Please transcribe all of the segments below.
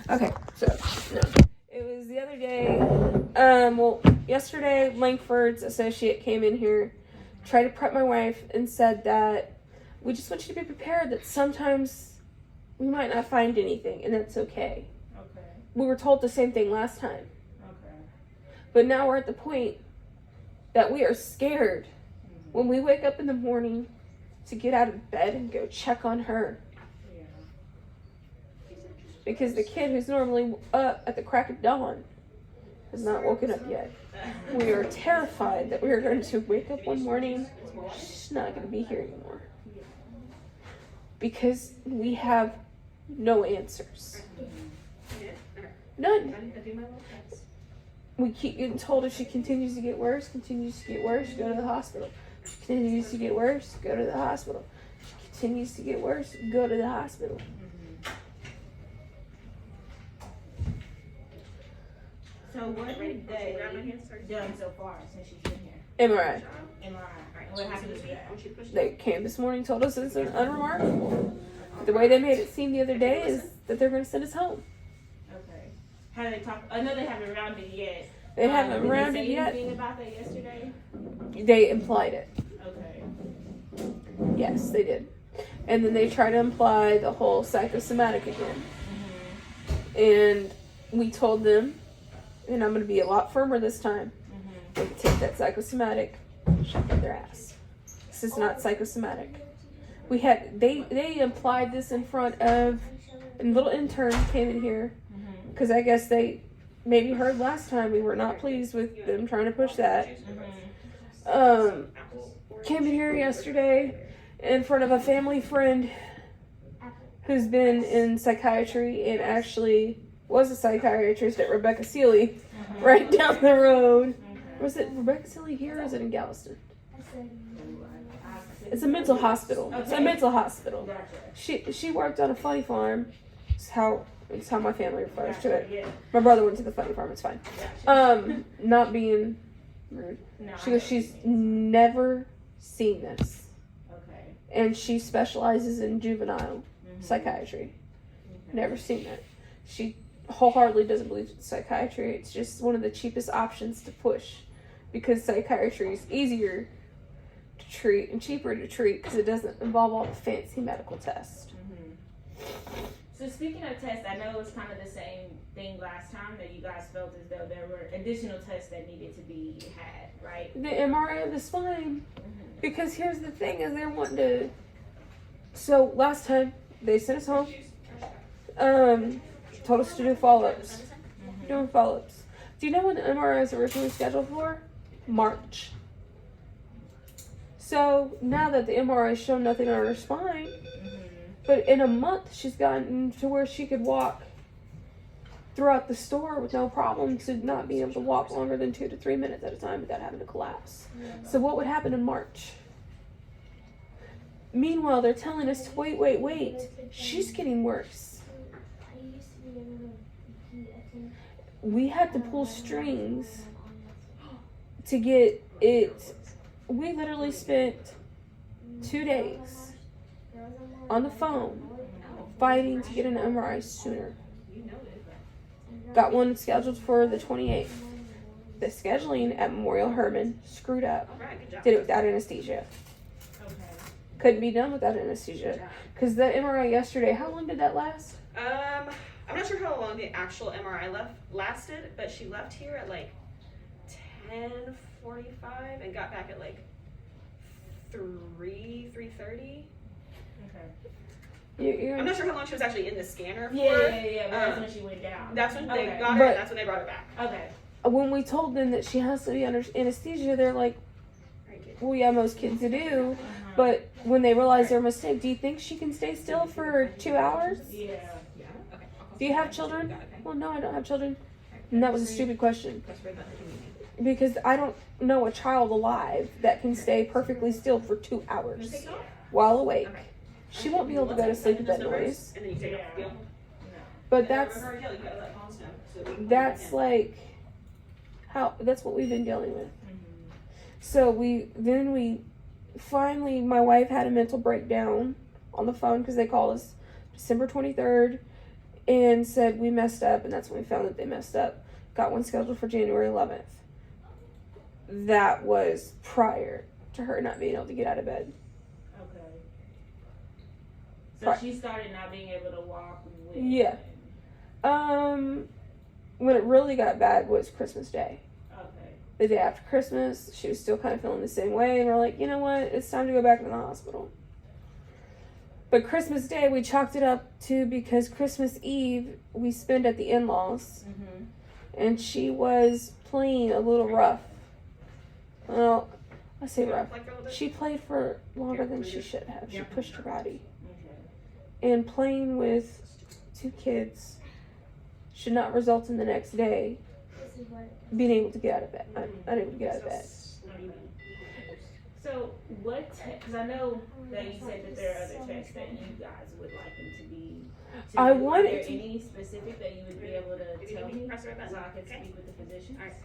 Okay, so no, it was the other day. Yesterday, Langford's associate came in here, tried to prep my wife, and said that we just want you to be prepared that sometimes we might not find anything, and that's okay. Okay. We were told the same thing last time. Okay. But now we're at the point that we are scared when we wake up in the morning to get out of bed and go check on her. Yeah. Because the kid who's normally up at the crack of dawn has not woken up yet. We are terrified that we are going to wake up one morning, she's not going to be here anymore. Because we have no answers. None. We keep getting told if she continues to get worse, go to the hospital. If she continues to get worse, go to the hospital. If she continues to get worse, go to the hospital. So what have they done so far since she's been here? MRI. MRI. What happened with that? They came this morning, told us it's unremarkable. The way they made it seem the other day is that they're going to send us home. Okay. How do they talk? I know they haven't rounded yet. They haven't rounded did they say yet. anything about that yesterday? They implied it. Okay. Yes, they did. And then they try to imply the whole psychosomatic again. And we told them, and I'm going to be a lot firmer this time, they can take that psychosomatic, shove it up their ass. This is not psychosomatic. They implied this in front of, and little intern came in here, because I guess they maybe heard last time we were not pleased with them trying to push that. Came in here yesterday in front of a family friend who's been in psychiatry and actually was a psychiatrist at Rebecca Seeley right down the road. Was it Rebecca Seeley here or is it in Galveston? It's a mental hospital. It's a mental hospital. She worked on a funny farm. It's how my family refers to it. My brother went to the funny farm. It's fine. Not being rude. She's never seen this. Okay. And she specializes in juvenile psychiatry. Never seen that. She wholeheartedly doesn't believe in psychiatry. It's just one of the cheapest options to push because psychiatry is easier to treat and cheaper to treat because it doesn't involve all the fancy medical tests. So speaking of tests, I know it was kind of the same thing last time that you guys felt as though there were additional tests that needed to be had, right? The MRI of the spine. Because here's the thing is they're wanting to... So last time they sent us home. Told us to do follow-ups. Doing follow-ups. Do you know when the MRI was originally scheduled for? March. So now that the MRI has shown nothing on her spine, but in a month she's gotten to where she could walk throughout the store with no problem to not being able to walk longer than 2 to 3 minutes at a time without having to collapse. So what would happen in March? Meanwhile, they're telling us to wait. She's getting worse. We had to pull strings to get it. We literally spent 2 days on the phone fighting to get an MRI sooner. Got one scheduled for the 28th. The scheduling at Memorial Hermann screwed up. Did it without anesthesia. Couldn't be done without anesthesia. Because the MRI yesterday, how long did that last? I'm not sure how long the actual MRI lasted, but she left here at like 10:45 and got back at like 3:30. Okay. I'm not sure how long she was actually in the scanner for. Yeah. That's when she went down. That's when they got her, But- and that's when they brought her back. Okay. When we told them that she has to be under anesthesia, they're like, well, yeah, most kids do. But when they realize their mistake, do you think she can stay still for 2 hours? Yeah. Do you have children? Well, no, I don't have children. And that was a stupid question. Because I don't know a child alive that can stay perfectly still for 2 hours while awake. She won't be able to go to sleep with that noise. And then you take off the But that's like that's what we've been dealing with. So we finally, my wife had a mental breakdown on the phone because they called us December 23rd and said we messed up, and that's when we found that they messed up. Got one scheduled for January 11th. That was prior to her not being able to get out of bed. Okay. So Right. she started not being able to walk with. Yeah. When it really got bad was Christmas Day. Okay. The day after Christmas, she was still kind of feeling the same way, and we're like, you know what, it's time to go back to the hospital. But Christmas Day, we chalked it up to because Christmas Eve, we spent at the in-laws, Mhm. and she was playing a little rough. Well, I say rough. Like a little bit? She played for longer than she should have. She pushed her body. Okay. And playing with 2 kids should not result in the next day being able to get out of bed. Unable to get out of bed. So what? Because I know that you said that there are other tests that you guys would like them to be. I Are wanted there to- any specific that you would be able to Did you tell need me me to press the red so button? I could Okay. speak with the physicians? Alright.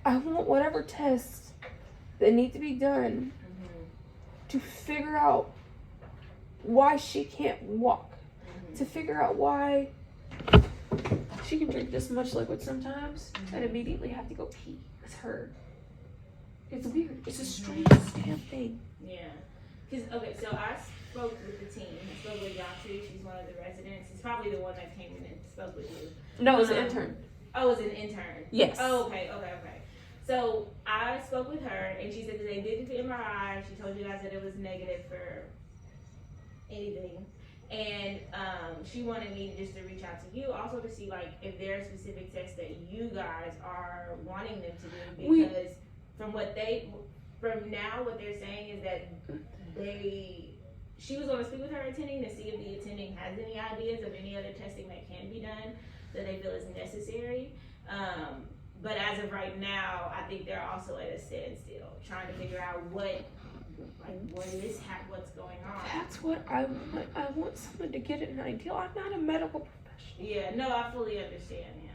I want whatever tests that need to be done Mhm. to figure out why she can't walk. Mhm. To figure out why she can drink this much liquid sometimes and immediately have to go pee. It's her. It's weird. It's the strangest damn thing. Yeah. Because, okay, so I spoke with the team. I spoke with Yatri. She's one of the residents. She's probably the one that came in and spoke with you. No, it was an intern. Oh, it was an intern. Yes. Oh, okay. So I spoke with her, and she said that they did the MRI. She told you guys that it was negative for anything. And she wanted me just to reach out to you also to see, like, if there are specific tests that you guys are wanting them to do. Because from now, what they're saying is that she was going to speak with her attending to see if the attending has any ideas of any other testing that can be done that they feel is necessary. But as of right now, I think they're also at a standstill, trying to figure out what's going on. That's what I want. I want someone to get an idea. I'm not a medical professional, Yeah, no, I fully understand. Yeah.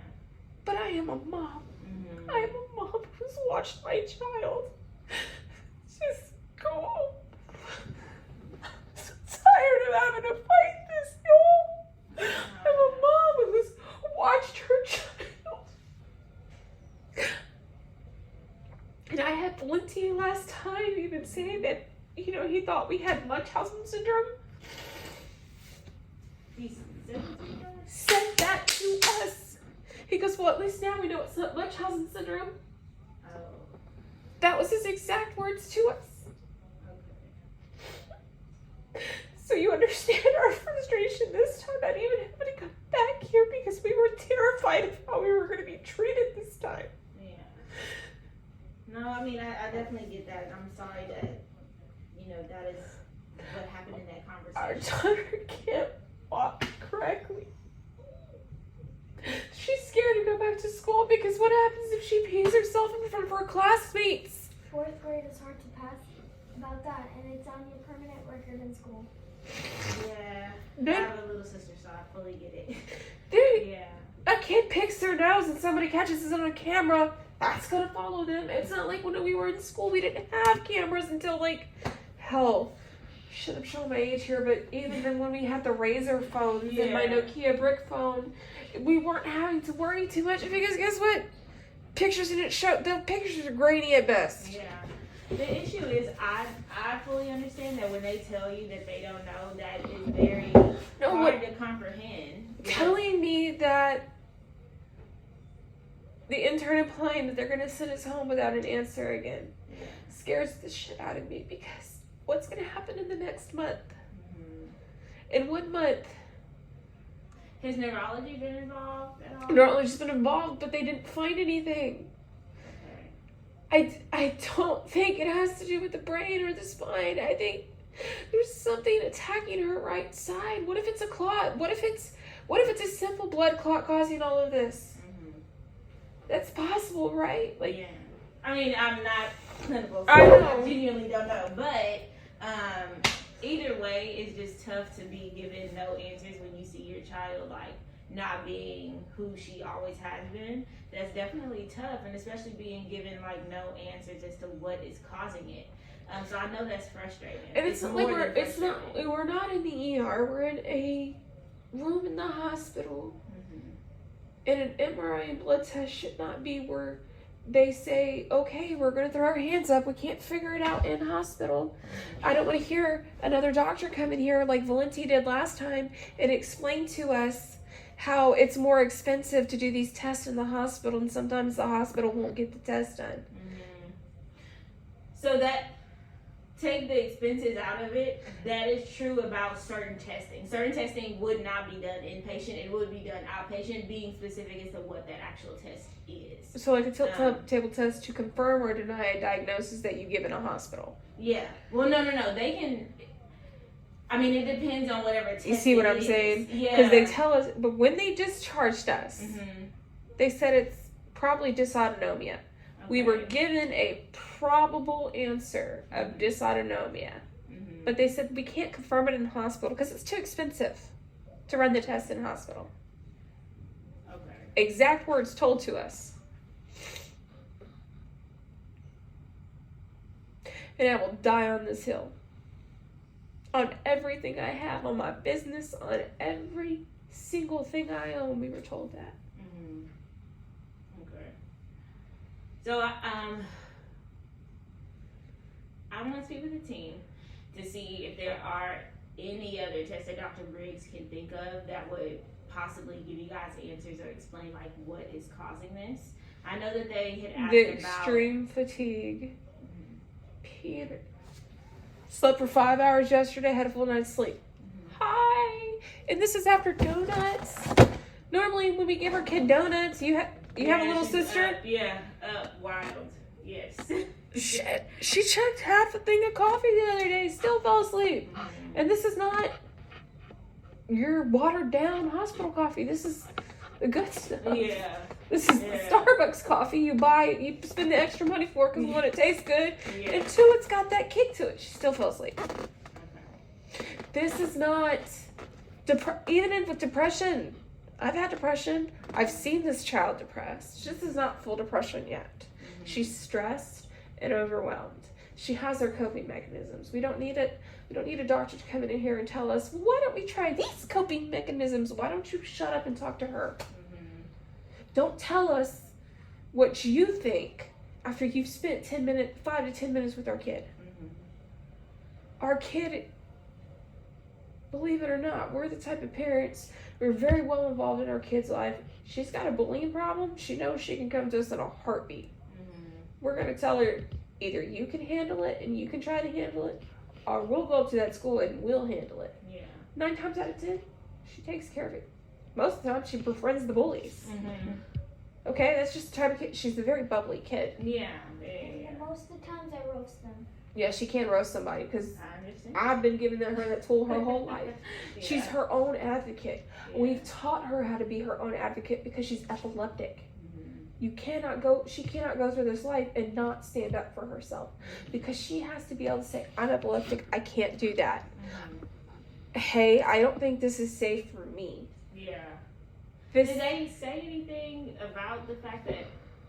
but I am a mom. Mm-hmm. I am a mom who's watched my child just go home. I'm so tired of having to fight this, y'all. I'm a mom who's watched her child. And I had Valentine last time even saying that, you know, he thought we had Munchausen syndrome. He Said that to us. He goes, well, at least now we know it's not Munchausen syndrome. Oh, That was his exact words to us. okay. So you understand our frustration this time, not even having to come back here because we were terrified of how we were going to be treated this time. Yeah. No, I mean, I definitely get that. I'm sorry that, that is what happened in that Our conversation. daughter can't walk correctly. She's scared to go back to school because what happens if she pees herself in front of her classmates? 4th grade is hard to pass about that, and it's on your permanent record in school. Yeah. I Dude, have a little sister, so I fully get it. dude, Yeah. a kid picks their nose and somebody catches it on camera. That's gonna follow them. It's not like when we were in school, we didn't have cameras until hell. Shit, I'm showing my age here, but even then when we had the Razor phones and my Yeah. Nokia brick phone, we weren't having to worry too much because guess what? Pictures didn't show. The pictures are grainy at best. Yeah. The issue is I fully understand that when they tell you that they don't know, that is very No, hard what to comprehend. telling me that the intern implying that they're gonna send us home without an answer again Yeah. scares the shit out of me because what's gonna happen in the next month? Mhm. In 1 month, Has neurology been involved at all? neurology's been involved, but they didn't find anything. Okay. I don't think it has to do with the brain or the spine. I think there's something attacking her right side. What if it's a clot? What if it's a simple blood clot causing all of this? Mhm. That's possible, right? Yeah. I mean, I'm not clinical, so I know. I genuinely don't know. But either way, it's just tough to be given no answers when you see your child not being who she always has been. That's definitely tough, and especially being given no answers as to what is causing it. So I know that's frustrating. And it's not more like than frustrating. we're not in the ER. We're in a room in the hospital. Mhm. And an MRI and blood test should not be where they say, okay, we're going to throw our hands up. We can't figure it out in hospital. I don't want to hear another doctor come in here like Valenti did last time and explain to us how it's more expensive to do these tests in the hospital, and sometimes the hospital won't get the test done. So that, take the expenses out of it, that is true about certain testing. Certain testing would not be done inpatient, it would be done outpatient, being specific as to what that actual test is. So like a tilt-table test to confirm or deny a diagnosis that you give in a hospital. Yeah. Well, no. They can, I mean, it depends on whatever test. You see what it I'm is. saying? Yeah. Because they tell us, but when they discharged us, Mhm. they said it's probably dysautonomia. We were Okay. given a probable answer of dysautonomia, Mhm. but they said we can't confirm it in hospital because it's too expensive to run the test in hospital. Okay. Exact words told to us. And I will die on this hill. On everything I have, on my business, on every single thing I own, we were told that. Mhm. Okay. So I want to speak with the team to see if there are any other tests that Dr. Briggs can think of that would possibly give you guys answers or explain like what is causing this. I know that they had asked The about extreme fatigue. Peter slept for 5 hours yesterday, had a full night's sleep. Hi! And this is after donuts. Normally when we give our kid donuts, you have a little she's sister? wild. Yes. Shit. She chugged half a thing of coffee the other day, still fell asleep. And this is not your watered down hospital coffee. This is the good stuff. Yeah. This is the Yeah. Starbucks coffee you buy, you spend the extra money for because one, it tastes good, Yeah. and two, it's got that kick to it. She still fell asleep. Okay. This is not, even with depression, I've had depression. I've seen this child depressed. This is not full depression yet. She's stressed and overwhelmed. She has her coping mechanisms. We don't need it. We don't need a doctor to come in here and tell us, why don't we try these coping mechanisms? Why don't you shut up and talk to her? Don't tell us what you think after you've spent 5 to 10 minutes with our kid. Our kid, believe it or not, we're the type of parents, we're very well involved in our kid's life. She's got a bullying problem. She knows she can come to us in a heartbeat. We're going to tell her, either you can handle it and you can try to handle it, or we'll go up to that school and we'll handle it. Yeah. 9 times out of 10, she takes care of it. Most of the time, she befriends the bullies. Okay, that's just the type of kid. She's a very bubbly kid. Yeah. And most of the times I roast them. Yeah, she can roast somebody because I understand. I've been giving her that tool her whole life. Yeah. She's her own advocate. Yeah. We've taught her how to be her own advocate because she's epileptic. She cannot go through this life and not stand up for herself because she has to be able to say, I'm epileptic, I can't do that. Hey, I don't think this is safe for me. Yeah. This, Did they say anything about the fact that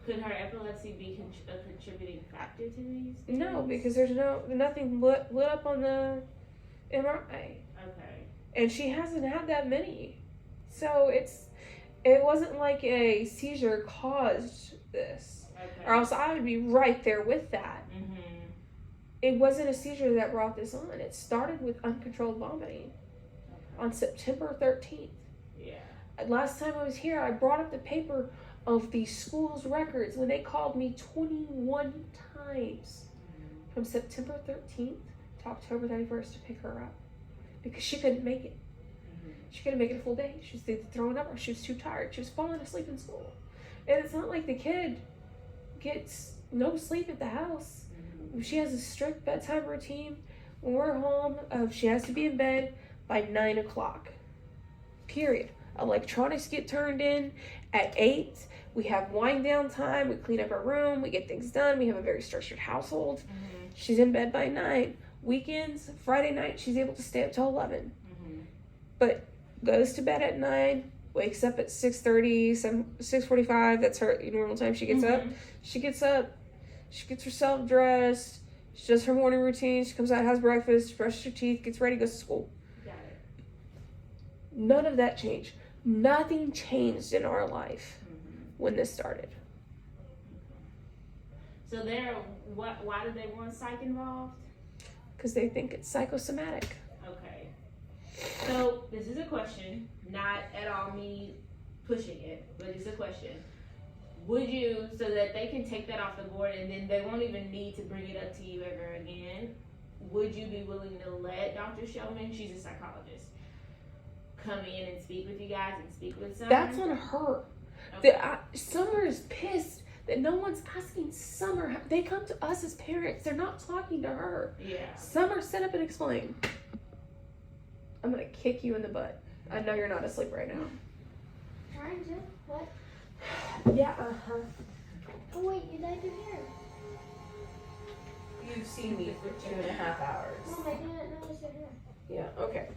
could her epilepsy be a contributing factor to these? no, things? because there's nothing lit up on the MRI. Okay. And she hasn't had that many. So it wasn't like a seizure caused this. Okay. Or else I would be right there with that. It wasn't a seizure that brought this on. It started with uncontrolled vomiting on September 13th. Yeah. Last time I was here, I brought up the paper of the school's records when they called me 21 times from September 13th to October 31st to pick her up because she couldn't make it. She couldn't make it a full day. She was either throwing up or she was too tired. She was falling asleep in school. And it's not like the kid gets no sleep at the house. She has a strict bedtime routine. When we're home, she has to be in bed by 9 o'clock. Period. Electronics get turned in at 8. We have wind down time. We clean up our room. We get things done. We have a very structured household. She's in bed by 9. Weekends, Friday night, she's able to stay up till 11. But goes to bed at 9, wakes up at 6:30, 6:45. That's her normal time she gets up. She gets up. She gets herself dressed. She does her morning routine. She comes out, has breakfast, brushes her teeth, gets ready, goes to school. Got None of that changed. Nothing changed in our life when this started. So why do they want psych involved? Because they think it's psychosomatic. Okay. So this is a question, not at all me pushing it, but it's a question. Would you, so that they can take that off the board and then they won't even need to bring it up to you ever again, would you be willing to let Dr. Shellman, she's a psychologist, come in and speak with you guys and speak with Summer? That's on her. Okay. Summer is pissed that no one's asking Summer. They come to us as parents. They're not talking to her. Yeah. Summer, sit up and explain. I'm going to kick you in the butt. I know you're not asleep right now. Trying to? What? Yeah, uh-huh. Oh wait, you dyed your hair. You've seen me for 2.5 hours. Mom, I didn't notice your hair. Yeah, okay.